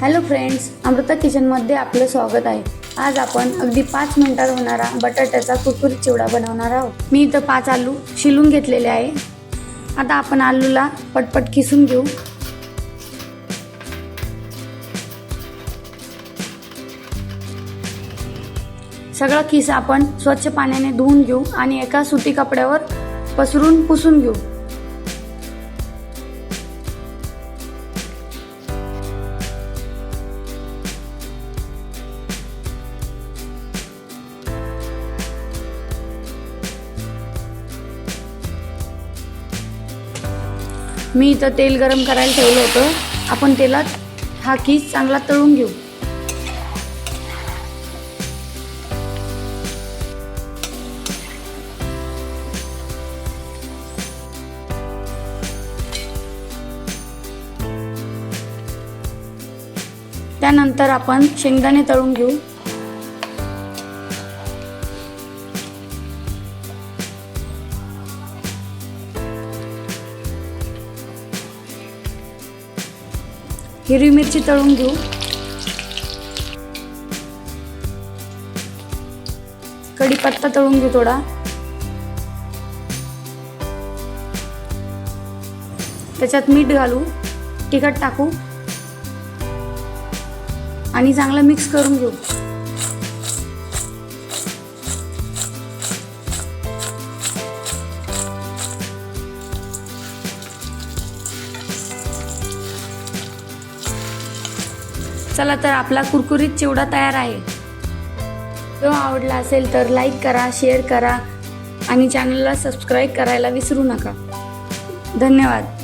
Hello friends, Amruta किचनमध्ये आपलं स्वागत आहे। आज आपण अगदी 5 मिनिटात होणारा बटाट्याचा कुरकुरीत चिवडा बनवणार आहोत। मी इथं 5 आलू शिलून घेतलेले आहे। आता आपण आलूला पटपट किसून घेऊ। सगळा किस आपण स्वच्छ पाण्याने धुवून घेऊ आणि एका सुती कपड्यावर पसरून पुसून घेऊ। मी इथं तेल गरम करायला ठेवलं होतं। आपण तेलात हा किस चांगला तळून घेऊ। त्यानंतर आपण शेंगदाणे तळून घेऊ। हिरवी मिरची तळून घेऊ। कढीपत्ता तळून घेऊ थोडा। त्याच्यात मीठ घालू, तिखट टाकू आणि चांगलं मिक्स करून घेऊ। चला तर आपला कुरकुरीत चिवडा तयार आहे। व्हिडिओ आवडला असेल तर लाईक करा, शेअर करा आणि चॅनलला सबस्क्राईब करायला विसरू नका। धन्यवाद।